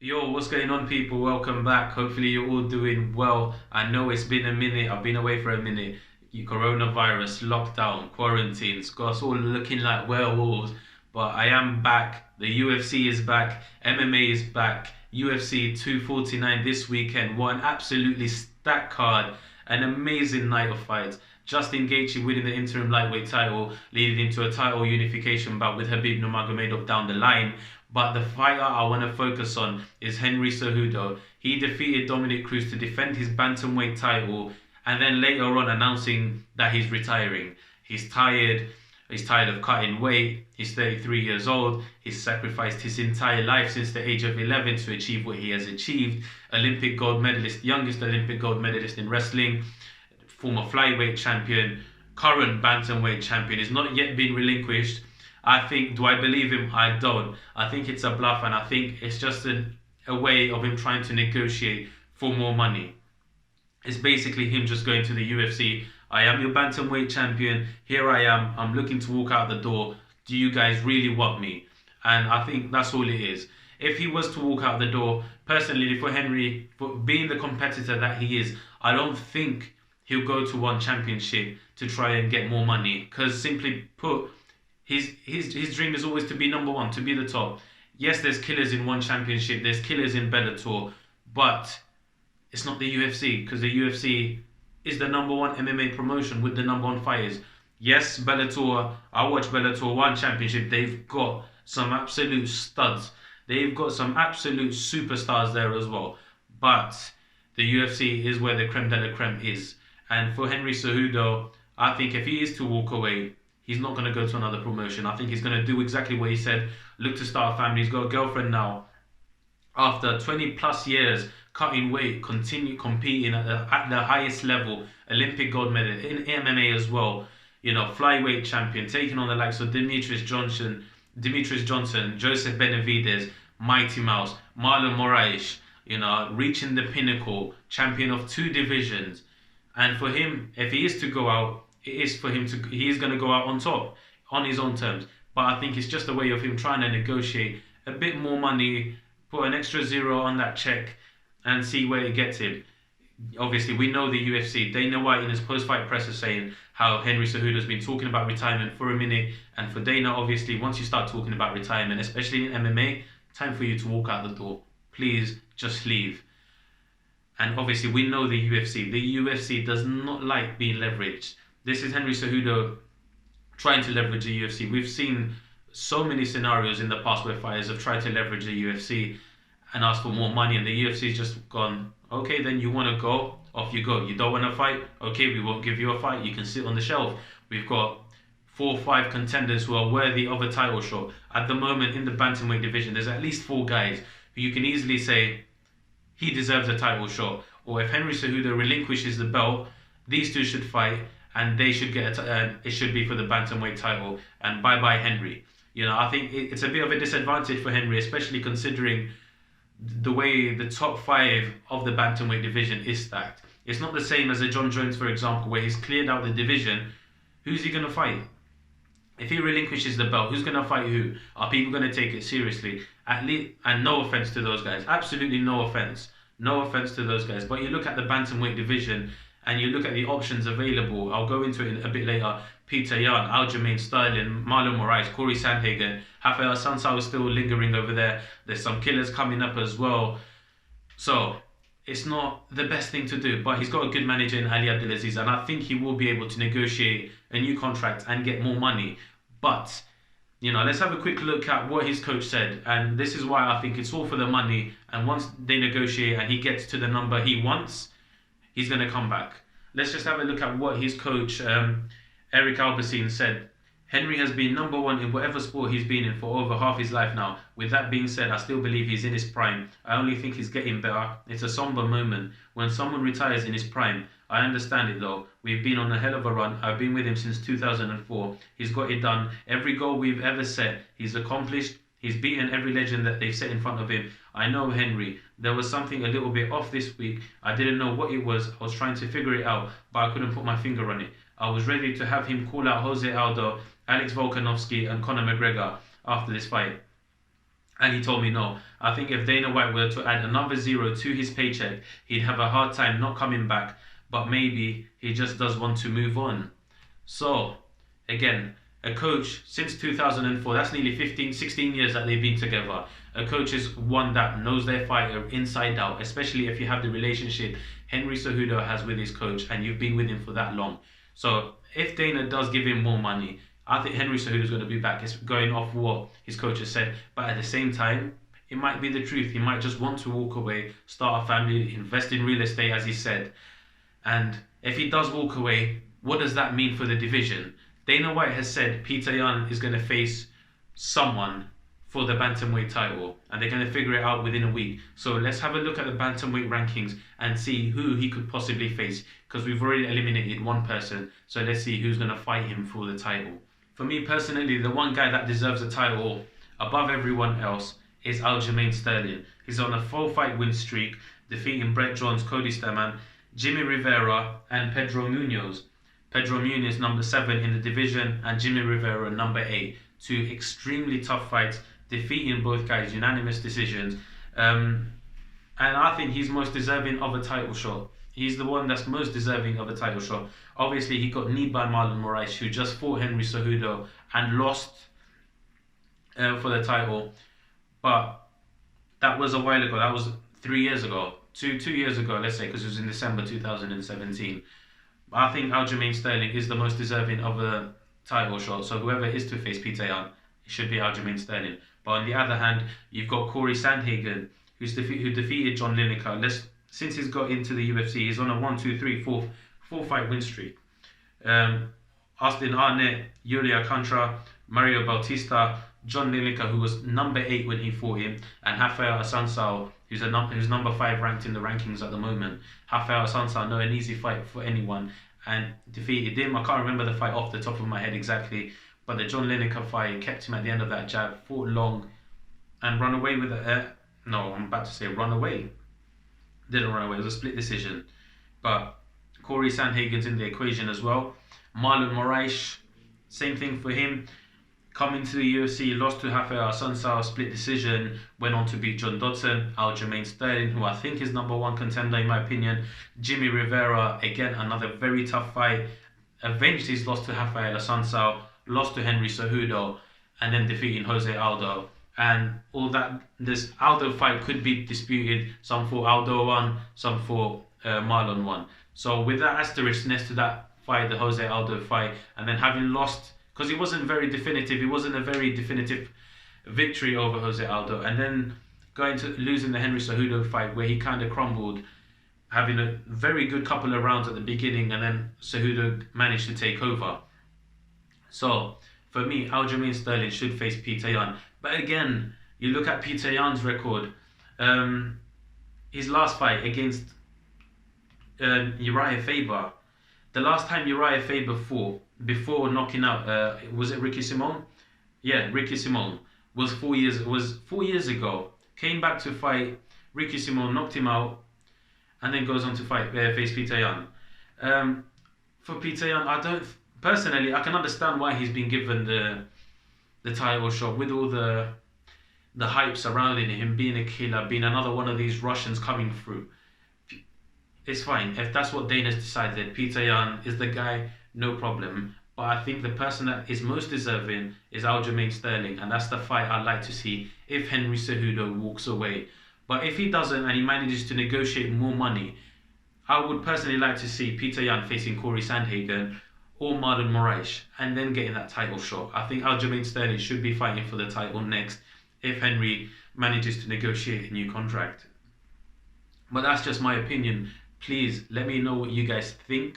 Yo, what's going on, people? Welcome back. Hopefully, you're all doing well. I know it's been a minute. I've been away for a minute. Coronavirus, lockdown, quarantines, got us all looking like werewolves. But I am back. The UFC is back. MMA is back. UFC 249 this weekend. One absolutely stacked card. An amazing night of fights. Justin Gaethje winning the interim lightweight title, leading into a title unification bout with Khabib Nurmagomedov down the line. But the fighter I want to focus on is Henry Cejudo. He defeated Dominic Cruz to defend his bantamweight title, and then later on announcing that he's retiring. He's tired. He's tired of cutting weight. He's 33 years old. He's sacrificed his entire life since the age of 11 to achieve what he has achieved. Olympic gold medalist, youngest Olympic gold medalist in wrestling, former flyweight champion, current bantamweight champion. He's not yet been relinquished. Do I believe him? I don't. I think it's a bluff, and I think it's just a way of him trying to negotiate for more money. It's basically him just going to the UFC. I am your bantamweight champion. Here I am. I'm looking to walk out the door. Do you guys really want me? And I think that's all it is. If he was to walk out the door, personally, for Henry, for being the competitor that he is, I don't think he'll go to one championship to try and get more money. Because simply put, his dream is always to be number one, to be the top. Yes, there's killers in one championship, there's killers in Bellator, but it's not the UFC, because the UFC is the number one MMA promotion with the number one fighters. Yes, Bellator, I watch Bellator One Championship, they've got some absolute studs. They've got some absolute superstars there as well. But the UFC is where the creme de la creme is. And for Henry Cejudo, I think if he is to walk away, he's not going to go to another promotion. I think he's going to do exactly what he said, look to start a family. He's got a girlfriend now. After 20 plus years cutting weight, continue competing at the highest level, Olympic gold medal, in MMA as well, flyweight champion, taking on the likes of Demetrius Johnson, Joseph Benavidez, Mighty Mouse, Marlon Moraes, reaching the pinnacle, champion of two divisions. And for him, if he is to go out, he is going to go out on top on his own terms. But I think it's just a way of him trying to negotiate a bit more money, put an extra zero on that check, and see where it gets him. Obviously, we know the UFC. Dana White in his post-fight press is saying how Henry Cejudo has been talking about retirement for a minute. And for Dana, obviously, once you start talking about retirement, especially in MMA, time for you to walk out the door. Please, just leave. And obviously, we know the UFC. The UFC does not like being leveraged. This is Henry Cejudo trying to leverage the UFC. We've seen so many scenarios in the past where fighters have tried to leverage the UFC and ask for more money, and the UFC's just gone, okay, then you want to go, off you go. You don't want to fight? Okay, we won't give you a fight. You can sit on the shelf. We've got 4 or 5 contenders who are worthy of a title shot. At the moment in the bantamweight division, there's at least 4 guys who you can easily say he deserves a title shot. Or if Henry Cejudo relinquishes the belt, these two should fight, and they should get it should be for the bantamweight title. And bye bye Henry. I think it's a bit of a disadvantage for Henry, especially considering the way the top 5 of the bantamweight division is stacked. It's not the same as a John Jones, for example, where he's cleared out the division. Who's he going to fight? If he relinquishes the belt, who's going to fight who? Are people going to take it seriously? At least, and no offense to those guys, absolutely no offense. No offense to those guys. But you look at the bantamweight division and you look at the options available. I'll go into it a bit later. Petr, Aljamain, Sterling, Marlon Moraes, Cory Sandhagen, Rafael Sansao is still lingering over there. There's some killers coming up as well. So it's not the best thing to do, but he's got a good manager in Ali Abdelaziz, and I think he will be able to negotiate a new contract and get more money. But let's have a quick look at what his coach said, and this is why I think it's all for the money. And once they negotiate and he gets to the number he wants, he's going to come back. Let's just have a look at what his coach, Eric Albertine, said. Henry has been number one in whatever sport he's been in for over half his life now. With that being said, I still believe he's in his prime. I only think he's getting better. It's a somber moment when someone retires in his prime. I understand it though. We've been on a hell of a run. I've been with him since 2004. He's got it done. Every goal we've ever set, he's accomplished. He's beaten every legend that they've set in front of him. I know Henry. There was something a little bit off this week. I didn't know what it was. I was trying to figure it out, but I couldn't put my finger on it. I was ready to have him call out Jose Aldo, Alex Volkanovski and Conor McGregor after this fight. And he told me no. I think if Dana White were to add another zero to his paycheck, he'd have a hard time not coming back. But maybe he just does want to move on. So, again, a coach since 2004, that's nearly 15, 16 years that they've been together. A coach is one that knows their fighter inside out, especially if you have the relationship Henry Cejudo has with his coach and you've been with him for that long. So, if Dana does give him more money, I think Henry Cejudo is going to be back. It's going off what his coach has said. But at the same time, it might be the truth. He might just want to walk away, start a family, invest in real estate, as he said. And if he does walk away, what does that mean for the division? Dana White has said Petr Yan is going to face someone for the bantamweight title, and they're going to figure it out within a week. So let's have a look at the bantamweight rankings and see who he could possibly face, because we've already eliminated one person. So let's see who's going to fight him for the title. For me personally, the one guy that deserves the title above everyone else is Aljamain Sterling. He's on a 4-fight win streak, defeating Brett Jones, Cody Stamman, Jimmy Rivera and Pedro Munoz. Pedro Munoz number 7 in the division and Jimmy Rivera number 8. 2 extremely tough fights, defeating both guys unanimous decisions. And I think he's most deserving of a title shot. He's the one that's most deserving of a title shot. Obviously, he got kneed by Marlon Moraes, who just fought Henry Cejudo and lost for the title. But that was a while ago. That was 3 years ago. 2 years ago, let's say, because it was in December 2017. I think Aljamain Sterling is the most deserving of a title shot. So whoever is to face Petr Yan, it should be Aljamain Sterling. But on the other hand, you've got Cory Sandhagen, who defeated John Lineker. Since he's got into the UFC, he's on a 4-fight win streak. Austin Arnett, Yulia Contra, Mario Bautista, John Lineker, who was number 8 when he fought him, and Rafael Assunção, who's number 5 ranked in the rankings at the moment. Rafael Assunção, not an easy fight for anyone, and defeated him. I can't remember the fight off the top of my head exactly, but the John Lineker fight kept him at the end of that jab, fought long, and run away with it. No, I'm about to say run away. Didn't run away, it was a split decision. But Cory Sandhagen's in the equation as well. Marlon Moraes, same thing for him. Coming to the UFC, lost to Rafael Assunção, split decision, went on to beat John Dodson. Aljamain Sterling, who I think is number 1 contender in my opinion. Jimmy Rivera, again, another very tough fight. Avenged his loss to Rafael Assunção, lost to Henry Cejudo, and then defeating Jose Aldo. And all that, this Aldo fight could be disputed. Some for Aldo won, some for Marlon won. So with that asterisk next to that fight, the Jose Aldo fight, and then having lost, because it wasn't very definitive, it wasn't a very definitive victory over Jose Aldo, and then going to losing the Henry Cejudo fight where he kind of crumbled, having a very good couple of rounds at the beginning, and then Cejudo managed to take over. So for me, Aljamain Sterling should face Petr Yan. But again, you look at Petr Yan's record. His last fight against Uriah Faber. The last time Uriah Faber fought, before knocking out, was it Ricky Simon? Yeah, Ricky Simon. Was 4 years ago. Came back to fight Ricky Simon, knocked him out, and then goes on to face Petr Yan. For Petr Yan, personally, I can understand why he's been given the title shot with all the hype surrounding him, being a killer, being another one of these Russians coming through. It's fine. If that's what Dana's decided, Petr Yan is the guy, no problem. But I think the person that is most deserving is Aljamain Sterling, and that's the fight I'd like to see if Henry Cejudo walks away. But if he doesn't and he manages to negotiate more money, I would personally like to see Petr Yan facing Cory Sandhagen or Marlon Moraes, and then getting that title shot. I think Aljamain Sterling should be fighting for the title next if Henry manages to negotiate a new contract. But that's just my opinion. Please let me know what you guys think.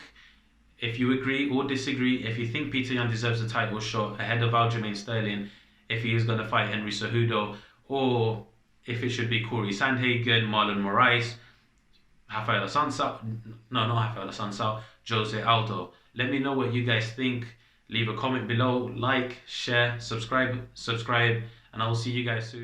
If you agree or disagree, if you think Petr Yan deserves a title shot ahead of Aljamain Sterling, if he is going to fight Henry Cejudo, or if it should be Cory Sandhagen, Marlon Moraes, Rafael Assunção, no, not Rafael Assunção, Jose Aldo. Let me know what you guys think. Leave a comment below, like, share, subscribe, and I will see you guys soon.